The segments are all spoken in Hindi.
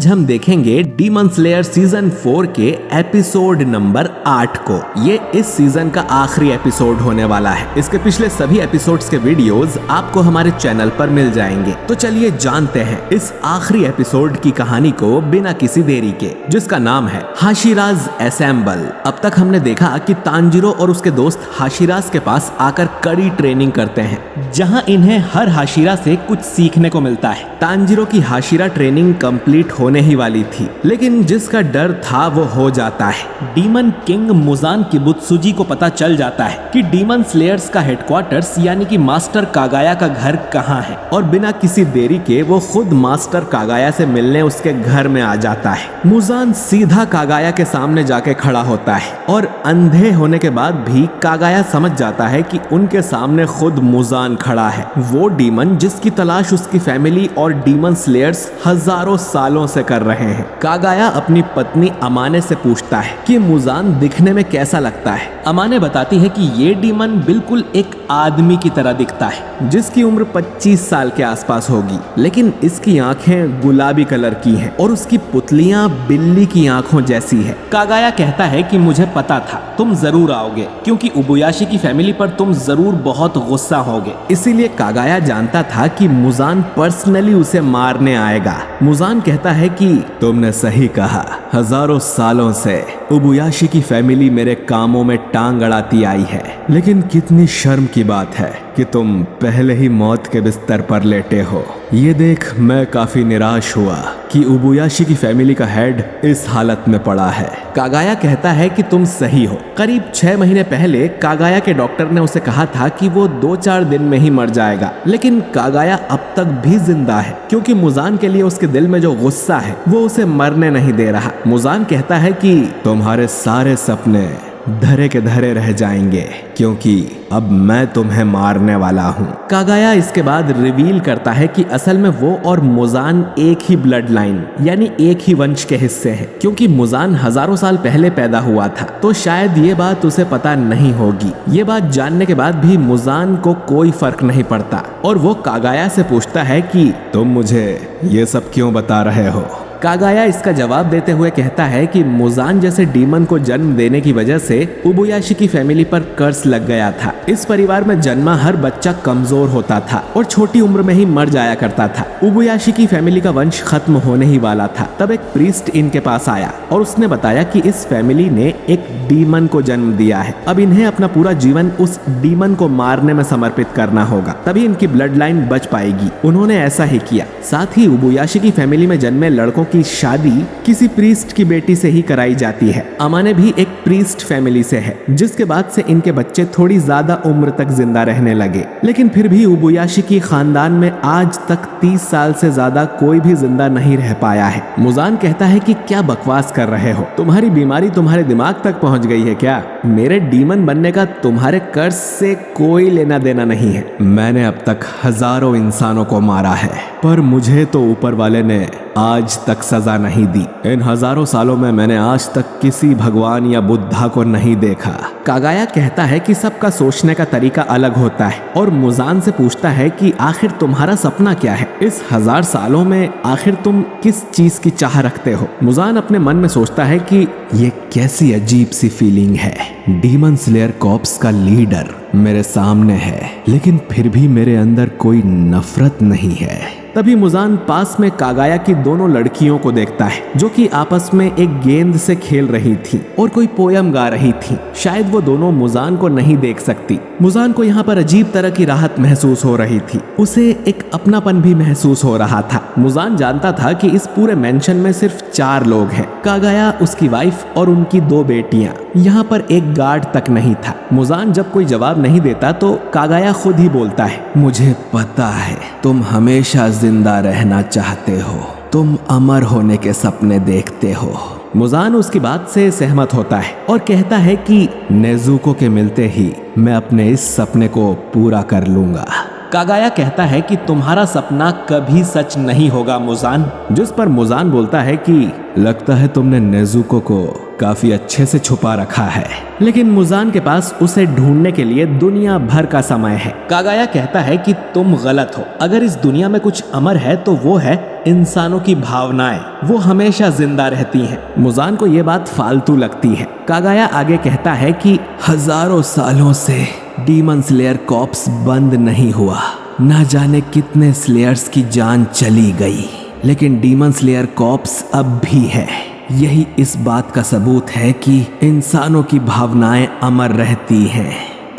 आज हम देखेंगे डीमन स्लेयर सीजन 4 के एपिसोड नंबर 8 को। ये इस सीजन का आखिरी एपिसोड होने वाला है। इसके पिछले सभी एपिसोड्स के वीडियोस आपको हमारे चैनल पर मिल जाएंगे। तो चलिए जानते हैं इस आखिरी एपिसोड की कहानी को बिना किसी देरी के, जिसका नाम है हाशिराज असेंबल। अब तक हमने देखा कि तांजिरो और उसके दोस्त हाशिराज के पास आकर कड़ी ट्रेनिंग करते हैं, जहां इन्हें हर हाशिरा से कुछ सीखने को मिलता है। तांजिरो की हाशिरा ट्रेनिंग कंप्लीट होने ही वाली थी, लेकिन जिसका डर था वो हो जाता है। डीमन किंग मुजान किबुत्सुजी को पता चल जाता है कि डीमन स्लेयर्स का हेडक्वार्टर्स यानी कि मास्टर कागाया का घर कहाँ है, और बिना किसी देरी के वो खुद मास्टर कागाया से मिलने उसके घर में आ जाता है। मुजान सीधा कागाया के सामने जाके खड़ा होता है और अंधे होने के बाद भी कागाया समझ जाता है कि उनके सामने खुद मुजान खड़ा है, वो डीमन जिसकी तलाश उसकी फैमिली और डीमन स्लेयर्स हजारों सालों से कर रहे हैं। कागाया अपनी पत्नी अमाने से पूछता है कि मुजान दिखने में कैसा लगता है। अमाने बताती है कि ये डीमन बिल्कुल एक आदमी की तरह दिखता है, जिसकी उम्र 25 साल के आसपास होगी, लेकिन इसकी आंखें गुलाबी कलर की हैं और उसकी पुतलियां बिल्ली की आंखों जैसी है। कागाया कहता है कि मुझे पता था तुम जरूर आओगे, क्योंकि उबुयाशी की फैमिली पर तुम जरूर बहुत गुस्सा होगे। इसीलिए कागाया जानता था कि मुजान पर्सनली उसे मारने आएगा। मुजान कहता है कि तुमने सही कहा, हजारों सालों से उबुयाशी की फैमिली मेरे कामों में टांग अड़ाती आई है, लेकिन कितनी शर्म की बात है कि तुम पहले ही मौत के बिस्तर पर लेटे हो। ये देख मैं काफी निराश हुआ कि उबुयाशी की फैमिली का हेड इस हालत में पड़ा है। कागाया कहता है कि तुम सही हो। करीब 6 महीने पहले कागाया के डॉक्टर ने उसे कहा था कि वो 2-4 दिन में ही मर जाएगा, लेकिन कागाया अब तक भी जिंदा है, क्योंकि मुजान के लिए उसके दिल में जो गुस्सा है वो उसे मरने नहीं दे रहा। मुजान कहता है कि तुम्हारे सारे सपने धरे के धरे रह जाएंगे, क्योंकि अब मैं तुम्हें मारने वाला हूँ। कागाया इसके बाद रिवील करता है कि असल में वो और मुजान एक ही ब्लड लाइन यानी एक ही वंश के हिस्से हैं, क्योंकि मुजान हजारों साल पहले पैदा हुआ था, तो शायद ये बात उसे पता नहीं होगी। ये बात जानने के बाद भी मुजान को कोई फर्क नहीं पड़ता और वो कागाया से पूछता है कि तुम मुझे ये सब क्यों बता रहे हो। कागाया इसका जवाब देते हुए कहता है कि मुजान जैसे डीमन को जन्म देने की वजह से उबुयाशी की फैमिली पर कर्ज लग गया था। इस परिवार में जन्मा हर बच्चा कमजोर होता था और छोटी उम्र में ही मर जाया करता था। उबुयाशी की फैमिली का वंश खत्म होने ही वाला था। तब एक प्रीस्ट इनके पास आया और उसने बताया कि इस फैमिली ने एक डीमन को जन्म दिया है। अब इन्हें अपना पूरा जीवन उस डीमन को मारने में समर्पित करना होगा, तभी इनकी ब्लड लाइन बच पाएगी। उन्होंने ऐसा ही किया। साथ ही उबुयाशी की फैमिली में जन्मे लड़कों की शादी किसी प्रीस्ट की बेटी से ही कराई जाती है। अमाने भी एक प्रीस्ट फैमिली से है, जिसके बाद से इनके बच्चे थोड़ी ज्यादा उम्र तक जिंदा रहने लगे, लेकिन फिर भी उबुयाशी की खानदान में आज तक 30 साल से ज्यादा कोई भी जिंदा नहीं रह पाया है। मुजान कहता है कि क्या बकवास कर रहे हो, तुम्हारी बीमारी तुम्हारे दिमाग तक पहुंच गई है क्या? मेरे डीमन बनने का तुम्हारे कर्ज से कोई लेना देना नहीं है। मैंने अब तक हजारों इंसानों को मारा है, पर मुझे तो ऊपर वाले ने आज तक सजा नहीं दी। इन हजारों सालों में मैंने आज तक किसी भगवान या बुद्धा को नहीं देखा। कागाया कहता है कि सबका सोचने का तरीका अलग होता है और मुजान से पूछता है कि आखिर तुम्हारा सपना क्या है? इस 1000 सालों में आखिर तुम किस चीज की चाह रखते हो? मुजान अपने मन में सोचता है कि ये कैसी अजीब सी फीलिंग है। डीमन स्लेयर कॉर्प्स का लीडर मेरे सामने है, लेकिन फिर भी मेरे अंदर कोई नफरत नहीं है। तभी मुजान पास में कागाया की दोनों लड़कियों को देखता है, जो कि आपस में एक गेंद से खेल रही थी और कोई पोयम गा रही थी। शायद वो दोनों मुजान को नहीं देख सकती। मुजान को यहाँ पर अजीब तरह की राहत महसूस हो रही थी। उसे एक अपनापन भी महसूस हो रहा था। मुजान जानता था कि इस पूरे मेंशन में सिर्फ 4 लोग हैं, कागाया, उसकी वाइफ और उनकी 2 बेटियां। यहाँ पर एक गार्ड तक नहीं था। मुजान जब कोई जवाब नहीं देता तो कागाया खुद ही बोलता है, मुझे पता है तुम हमेशा जिंदा रहना चाहते हो, तुम अमर होने के सपने देखते हो। मुजान उसकी बात से सहमत होता है और कहता है कि नेजुको के मिलते ही मैं अपने इस सपने को पूरा कर लूंगा। कागाया कहता है कि तुम्हारा सपना कभी सच नहीं होगा मुजान, जिस पर मुजान बोलता है कि लगता है तुमने नेजुको को काफी अच्छे से छुपा रखा है, लेकिन मुजान के पास उसे ढूंढने के लिए दुनिया भर का समय है। कागाया कहता है कि तुम गलत हो। अगर इस दुनिया में कुछ अमर है तो वो है इंसानों की भावनाएं, वो हमेशा जिंदा रहती हैं। मुजान को ये बात फालतू लगती है। कागाया आगे कहता है कि हजारों सालों से डीमन स्लेयर कॉर्प्स बंद नहीं हुआ, ना जाने कितने स्लेयर्स की जान चली गई, लेकिन डीमन स्लेयर कॉर्प्स अब भी है। यही इस बात का सबूत है कि इंसानों की भावनाएं अमर रहती हैं।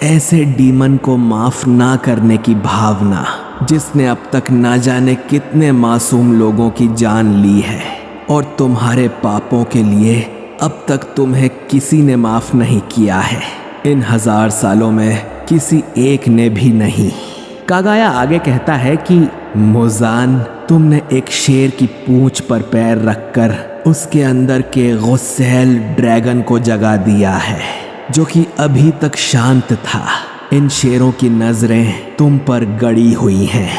ऐसे डीमन को माफ ना करने की भावना, जिसने अब तक ना जाने कितने मासूम लोगों की जान ली है, और तुम्हारे पापों के लिए अब तक तुम्हें किसी ने माफ नहीं किया है। इन 1000 सालों में किसी एक ने भी नहीं। कागाया आगे कहता है कि मुजान, तुमने एक शेर की पूंछ पर पैर रखकर उसके अंदर के गुस्सैल ड्रैगन को जगा दिया है, जो कि अभी तक शांत था। इन शेरों की नजरें तुम पर गड़ी हुई हैं,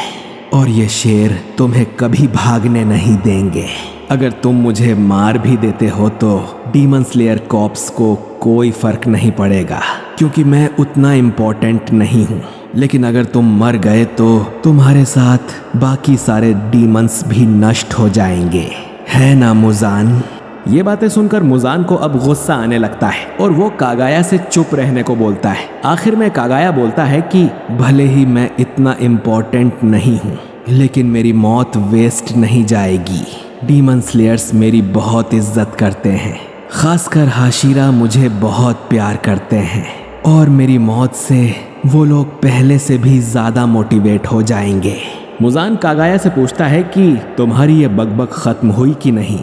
और ये शेर तुम्हें कभी भागने नहीं देंगे। अगर तुम मुझे मार भी देते हो तो डीमन स्लेयर कॉर्प्स को कोई फर्क नहीं पड़ेगा, क्योंकि मैं उतना इम्पोर्टेंट नहीं हूँ। लेकिन अगर तुम मर गए तो तुम्हारे साथ बाकी सारे डीमंस भी नष्ट हो जाएंगे, है ना मुजान? ये बातें सुनकर मुजान को अब गुस्सा आने लगता है और वो कागाया से चुप रहने को बोलता है। आखिर में कागाया बोलता है कि भले ही मैं इतना इम्पोर्टेंट नहीं हूँ, लेकिन मेरी मौत वेस्ट नहीं जाएगी। डीमन स्लेयर्स मेरी बहुत इज्जत करते हैं, खासकर हाशिरा मुझे बहुत प्यार करते हैं, और मेरी मौत से वो लोग पहले से भी ज्यादा मोटिवेट हो जाएंगे। मुजान कागाया से पूछता है कि तुम्हारी ये बकबक खत्म हुई कि नहीं,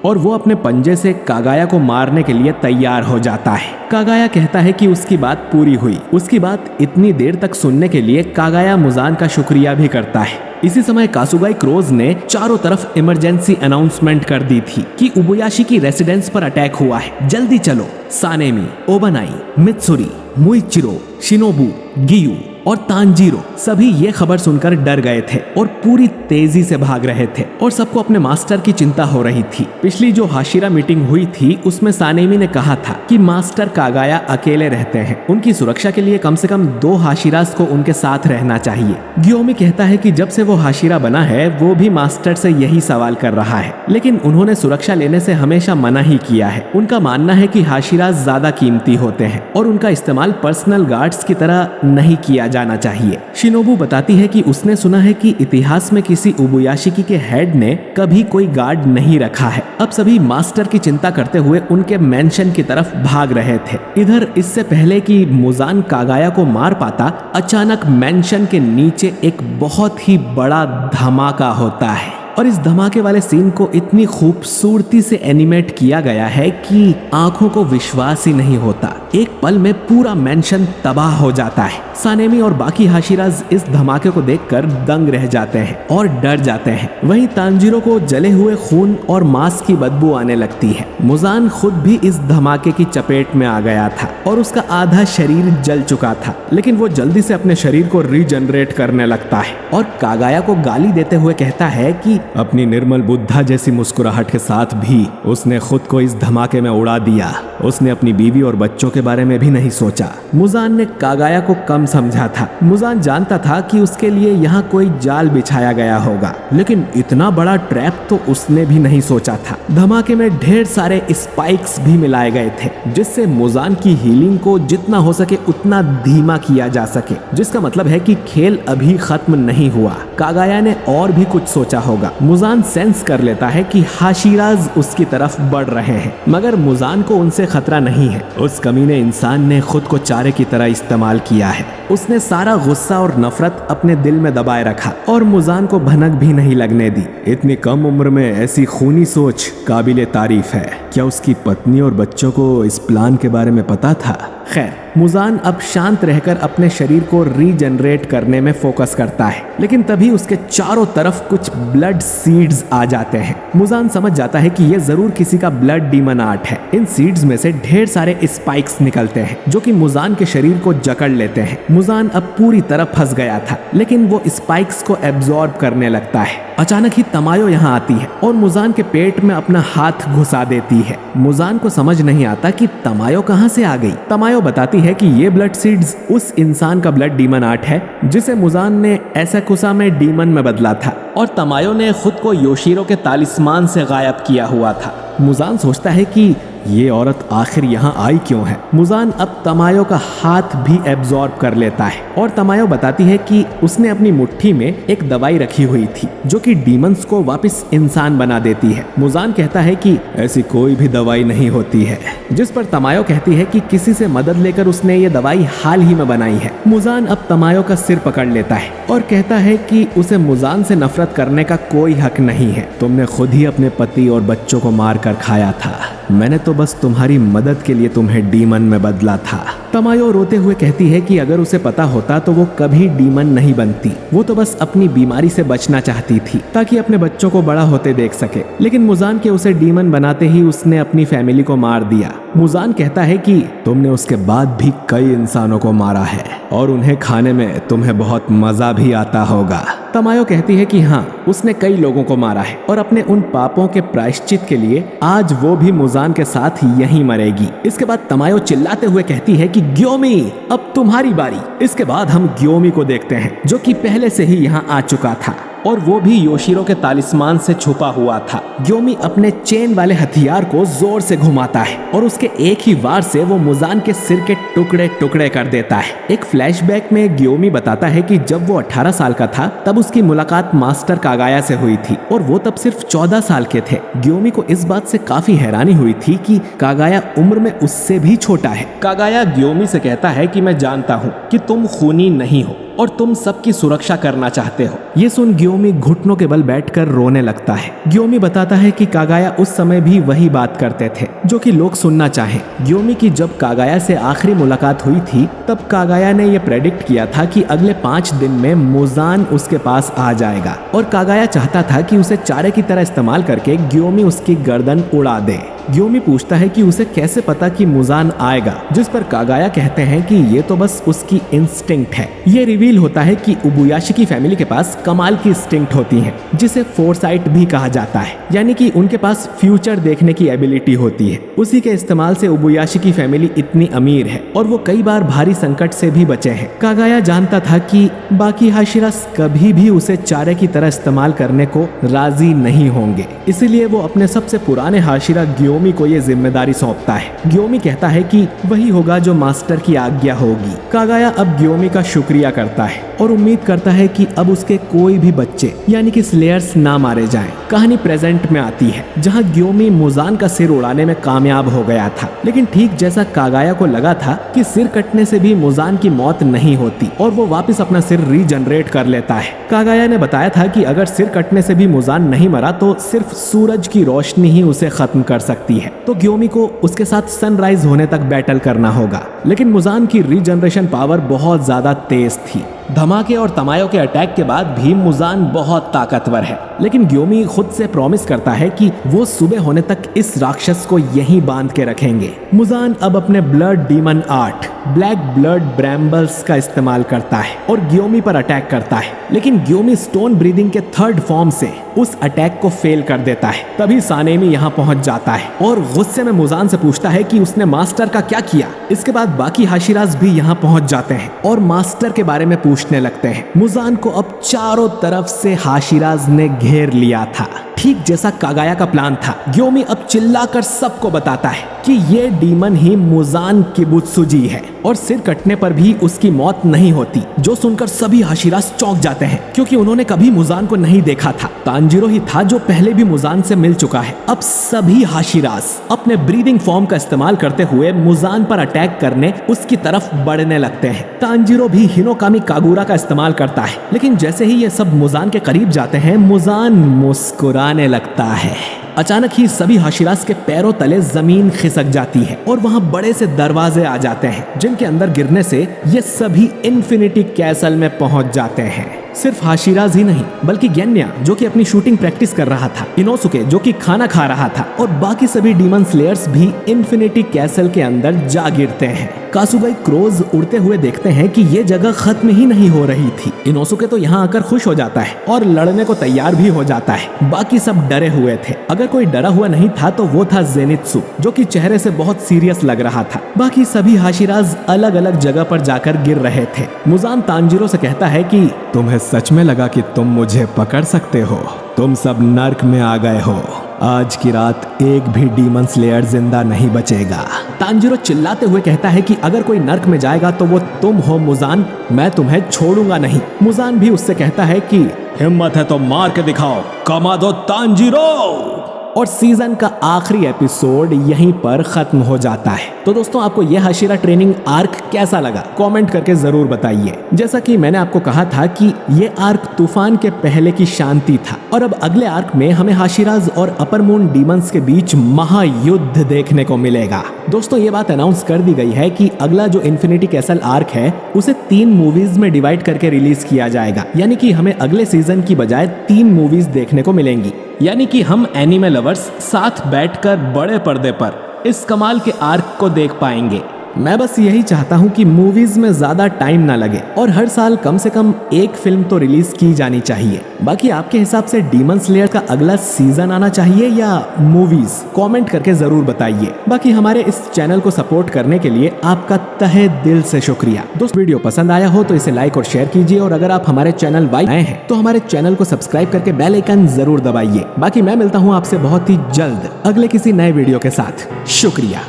और वो अपने पंजे से कागाया को मारने के लिए तैयार हो जाता है। कागाया कहता है कि उसकी बात पूरी हुई। उसकी बात इतनी देर तक सुनने के लिए कागाया मुजान का शुक्रिया भी करता है। इसी समय कासुगाई क्रोज ने चारों तरफ इमरजेंसी अनाउंसमेंट कर दी थी कि उबुयाशी की रेसिडेंस पर अटैक हुआ है, जल्दी चलो। सानेमी, ओबनाई, मित्सुरी, मुइचिरो, शिनोबू, गियू और तांजीरो सभी ये खबर सुनकर डर गए थे और पूरी तेजी से भाग रहे थे, और सबको अपने मास्टर की चिंता हो रही थी। पिछली जो हाशिरा मीटिंग हुई थी उसमें सानेमी ने कहा था कि मास्टर कागाया अकेले रहते हैं, उनकी सुरक्षा के लिए कम से कम 2 हाशिरास को उनके साथ रहना चाहिए। गियोमी कहता है कि जब से वो हाशिरा बना है वो भी मास्टर से यही सवाल कर रहा है, लेकिन उन्होंने सुरक्षा लेने से हमेशा मना ही किया है। उनका मानना है कि हाशिरास ज्यादा कीमती होते हैं और उनका इस्तेमाल पर्सनल गार्ड्स की तरह नहीं किया जाना चाहिए। शिनोबू बताती है कि उसने सुना है कि इतिहास में किसी उबुयाशिकी के हेड ने कभी कोई गार्ड नहीं रखा है। अब सभी मास्टर की चिंता करते हुए उनके मेंशन की तरफ भाग रहे थे। इधर इससे पहले कि मुजान कागाया को मार पाता, अचानक मेंशन के नीचे एक बहुत ही बड़ा धमाका होता है, और इस धमाके वाले सीन को इतनी खूबसूरती से एनिमेट किया गया है कि आंखों को विश्वास ही नहीं होता। एक पल में पूरा मेंशन तबाह हो जाता है। सानेमी और बाकी हाशिराज इस धमाके को देखकर दंग रह जाते हैं और डर जाते हैं। वहीं तांजीरो को जले हुए खून और मांस की बदबू आने लगती है। मुजान खुद भी इस धमाके की चपेट में आ गया था और उसका आधा शरीर जल चुका था, लेकिन वो जल्दी से अपने शरीर को रीजनरेट करने लगता है और कागाया को गाली देते हुए कहता है कि अपनी निर्मल बुद्धा जैसी मुस्कुराहट के साथ भी उसने खुद को इस धमाके में उड़ा दिया। उसने अपनी बीवी और बच्चों के बारे में भी नहीं सोचा। मुजान ने कागाया को कम समझा था। मुजान जानता था कि उसके लिए यहाँ कोई जाल बिछाया गया होगा, लेकिन इतना बड़ा ट्रैप तो उसने भी नहीं सोचा था। धमाके में ढेर सारे स्पाइक्स भी मिलाए गए थे, जिससे मुजान की हीलिंग को जितना हो सके उतना धीमा किया जा सके, जिसका मतलब है कि खेल अभी खत्म नहीं हुआ। कागाया ने और भी कुछ सोचा होगा। मुजान सेंस कर लेता है कि हाशिराज उसकी तरफ बढ़ रहे हैं, मगर मुजान को उनसे खतरा नहीं है। उस कमीने इंसान ने खुद को चारे की तरह इस्तेमाल किया है। उसने सारा गुस्सा और नफरत अपने दिल में दबाए रखा और मुजान को भनक भी नहीं लगने दी। इतनी कम उम्र में ऐसी खूनी सोच काबिले तारीफ है। क्या उसकी पत्नी और बच्चों को इस प्लान के बारे में पता था? खैर, मुजान अब शांत रहकर अपने शरीर को रीजनरेट करने में फोकस करता है, लेकिन तभी उसके चारों तरफ कुछ ब्लड सीड्स आ जाते हैं। मुजान समझ जाता है कि ये जरूर किसी का ब्लड डीमन आर्ट है। इन सीड्स में से ढेर सारे स्पाइक्स निकलते हैं जो कि मुजान के शरीर को जकड़ लेते हैं। मुजान अब पूरी तरह फंस गया था, लेकिन वो स्पाइक्स को एब्जॉर्ब करने लगता है। अचानक ही तमायो यहाँ आती है और मुजान के पेट में अपना हाथ घुसा देती है। मुजान को समझ नहीं आता कि तमायो कहाँ से आ गई। तमायो बताती है कि ये ब्लड सीड्स उस इंसान का ब्लड डीमन आर्ट है जिसे मुजान ने एसाकुसा में डीमन में बदला था, और तमायो ने खुद को योशिरो के तालिस्मान से गायब किया हुआ था। मुजान सोचता है कि ये औरत आखिर यहाँ आई क्यों है। मुजान अब तमायो का हाथ भी एब्जॉर्ब कर लेता है और तमायो बताती है कि उसने अपनी मुट्ठी में एक दवाई रखी हुई थी जो कि डीमंस को वापस इंसान बना देती है। मुजान कहता है कि ऐसी कोई भी दवाई नहीं होती है, जिस पर तमायो कहती है कि किसी से मदद लेकर उसने ये दवाई हाल ही में बनाई है। मुजान अब तमायो का सिर पकड़ लेता है और कहता है कि उसे मुजान से नफरत करने का कोई हक नहीं है। तुमने खुद ही अपने पति और बच्चों को मार कर खाया था, मैंने तो बस तुम्हारी मदद के लिए तुम्हें डीमन में बदला था। तमायो रोते हुए कहती है कि अगर उसे पता होता तो वो कभी डीमन नहीं बनती। वो तो बस अपनी बीमारी से बचना चाहती थी ताकि अपने बच्चों को बड़ा होते देख सके, लेकिन मुजान के उसे डीमन बनाते ही उसने अपनी फैमिली को मार दिया। मुजान कहता है कि तुमने उसके बाद भी कई इंसानों को मारा है और उन्हें खाने में तुम्हें बहुत मजा भी आता होगा। तमायो कहती है कि हाँ, उसने कई लोगों को मारा है और अपने उन पापों के प्रायश्चित के लिए आज वो भी मुजान के साथ यहीं मरेगी। इसके बाद तमायो चिल्लाते हुए कहती है कि ग्योमी, अब तुम्हारी बारी। इसके बाद हम ग्योमी को देखते हैं जो कि पहले से ही यहाँ आ चुका था और वो भी योशिरो के तालिस्मान से छुपा हुआ था। ग्योमी अपने चेन वाले हथियार को जोर से घुमाता है और उसके एक ही वार से वो मुजान के सिर के टुकड़े टुकड़े कर देता है। एक फ्लैशबैक में ग्योमी बताता है कि जब वो 18 साल का था तब उसकी मुलाकात मास्टर कागाया से हुई थी और वो तब सिर्फ 14 साल के थे। ग्योमी को इस बात से काफी हैरानी हुई थी कि कागाया उम्र में उससे भी छोटा है। कागाया ग्योमी से कहता है कि मैं जानता हूँ कि तुम खूनी नहीं हो और तुम सबकी सुरक्षा करना चाहते हो। ये सुन ग्योमी घुटनों के बल बैठकर रोने लगता है। ग्योमी बताता है कि कागाया उस समय भी वही बात करते थे जो कि लोग सुनना चाहें। ग्योमी की जब कागाया से आखिरी मुलाकात हुई थी तब कागाया ने यह प्रेडिक्ट किया था कि अगले 5 दिन में मुजान उसके पास आ जाएगा और कागाया चाहता था कि उसे चारे की तरह इस्तेमाल करके ग्योमी उसकी गर्दन उड़ा दे। ग्योमी पूछता है कि उसे कैसे पता कि मुजान आएगा, जिस पर कागाया कहते हैं कि ये तो बस उसकी इंस्टिंक्ट है। ये रिवील होता है कि उबुयाशी की फैमिली के पास कमाल की इंस्टिंक्ट होती है जिसे फोरसाइट भी कहा जाता है, यानी कि उनके पास फ्यूचर देखने की एबिलिटी होती है। उसी के इस्तेमाल से उबुयाशी की फैमिली इतनी अमीर है और वो कई बार भारी संकट से भी बचे हैं। कागाया जानता था कि बाकी हाशिरास कभी भी उसे चारे की तरह इस्तेमाल करने को राजी नहीं होंगे, इसीलिए वो अपने सबसे पुराने हाशिरा ग्योमी को ये जिम्मेदारी सौंपता है। ग्योमी कहता है कि वही होगा जो मास्टर की आज्ञा होगी। कागाया अब ग्योमी का शुक्रिया करता है और उम्मीद करता है कि अब उसके कोई भी बच्चे यानी कि स्लेयर्स ना मारे जाएं। कहानी प्रेजेंट में आती है जहां ग्योमी मुजान का सिर उड़ाने में कामयाब हो गया था, लेकिन ठीक जैसा कागाया को लगा था कि सिर कटने से भी मुजान की मौत नहीं होती और वो वापस अपना सिर रीजनरेट कर लेता है। कागाया ने बताया था कि अगर सिर कटने से भी मुजान नहीं मरा तो सिर्फ सूरज की रोशनी ही उसे खत्म कर सकती है, तो ग्योमी को उसके साथ सनराइज होने तक बैटल करना होगा। लेकिन मुजान की रीजनरेशन पावर बहुत ज्यादा तेज थी। धमाके और तमायो के अटैक के बाद भी मुजान बहुत ताकतवर है, लेकिन ग्योमी खुद से प्रॉमिस करता है कि वो सुबह होने तक इस राक्षस को यहीं बांध के रखेंगे। मुजान अब अपने blood demon art black blood brambles का इस्तेमाल करता है और ग्योमी पर अटैक करता है, लेकिन ग्योमी स्टोन ब्रीदिंग के 3rd फॉर्म से उस अटैक को फेल कर देता है। तभी सानेमी यहाँ पहुंच जाता है और गुस्से में मुजान से पूछता है कि उसने मास्टर का क्या किया। इसके बाद बाकी हाशिराज भी यहाँ पहुंच जाते हैं और मास्टर के बारे में पूछने लगते हैं। मुजान को अब चारों तरफ से हाशिराज ने घेर लिया था, ठीक जैसा कागाया का प्लान था। ग्योमी अब चिल्लाकर सबको बताता है कि ये डीमन ही मुजान किबुत्सुजी है और सिर कटने पर भी उसकी मौत नहीं होती, जो सुनकर सभी हाशिरास चौंक जाते हैं क्योंकि उन्होंने कभी मुजान को नहीं देखा था। तांजिरो ही था जो पहले भी मुजान से मिल चुका है। अब सभी हाशिरास अपने ब्रीदिंग फॉर्म का इस्तेमाल करते हुए मुजान पर अटैक करने उसकी तरफ बढ़ने लगते हैं। तांजिरो भी हिनोकामी कागुरा का इस्तेमाल करता है, लेकिन जैसे ही ये सब मुजान के करीब जाते हैं मुजान मुस्कुरा चिल्लाने लगता है। अचानक ही सभी हाशिरास के पैरों तले जमीन खिसक जाती है और वहां बड़े से दरवाजे आ जाते हैं जिनके अंदर गिरने से ये सभी इन्फिनिटी कैसल में पहुंच जाते हैं। सिर्फ हाशिराज ही नहीं बल्कि गेन्या जो कि अपनी शूटिंग प्रैक्टिस कर रहा था, इनोसुके जो कि खाना खा रहा था और बाकी सभी डीमन स्लेयर्स भी इन्फिनिटी कैसल के अंदर जा गिरते हैं। कासुगाई क्रोज उड़ते हुए देखते हैं कि ये जगह खत्म ही नहीं हो रही थी। इनोसुके तो यहाँ आकर खुश हो जाता है और लड़ने को तैयार भी हो जाता है। बाकी सब डरे हुए थे। अगर कोई डरा हुआ नहीं था तो वो था जेनित्सु जो कि चेहरे से बहुत सीरियस लग रहा था। बाकी सभी हाशिराज अलग अलग जगह पर जाकर गिर रहे थे। मुजान तांजीरो से कहता है कि तुम्हें सच में लगा कि तुम मुझे पकड़ सकते हो? तुम सब नर्क में आ गए हो। आज की रात एक भी डीमन स्लेयर जिंदा नहीं बचेगा। तांजीरो चिल्लाते हुए कहता है कि अगर कोई नर्क में जाएगा तो वो तुम हो मुजान, मैं तुम्हें छोड़ूंगा नहीं। मुजान भी उससे कहता है कि हिम्मत है तो मार के दिखाओ, कमा दो तांजीरो। और सीजन का आखिरी एपिसोड यहीं पर खत्म हो जाता है। तो दोस्तों आपको यह हाशिरा ट्रेनिंग आर्क कैसा लगा कमेंट करके जरूर बताइए। जैसा कि मैंने आपको कहा था कि ये आर्क तूफान के पहले की शांति था और अब अगले आर्क में हमें हाशिराज और अपर मून डीमंस के बीच महायुद्ध देखने को मिलेगा। दोस्तों ये बात अनाउंस कर दी गई है कि अगला जो इन्फिनिटी कैसल आर्क है उसे 3 मूवीज में डिवाइड करके रिलीज किया जाएगा, यानी कि हमें अगले सीजन की बजाय 3 मूवीज देखने को मिलेंगी। यानी कि हम एनिमे लवर्स साथ बैठकर बड़े पर्दे पर इस कमाल के आर्क को देख पाएंगे। मैं बस यही चाहता हूँ कि मूवीज में ज्यादा टाइम ना लगे और हर साल कम से कम एक फिल्म तो रिलीज की जानी चाहिए। बाकी आपके हिसाब से डीमन स्लेयर का अगला सीजन आना चाहिए या मूवीज, कमेंट करके जरूर बताइए। बाकी हमारे इस चैनल को सपोर्ट करने के लिए आपका तहे दिल से शुक्रिया। दोस्तों वीडियो पसंद आया हो तो इसे लाइक और शेयर कीजिए और अगर आप हमारे चैनल वाई नए हैं तो हमारे चैनल को सब्सक्राइब करके बेल आइकन जरूर दबाइए। बाकी मैं मिलता हूँ आपसे बहुत ही जल्द अगले किसी नए वीडियो के साथ। शुक्रिया।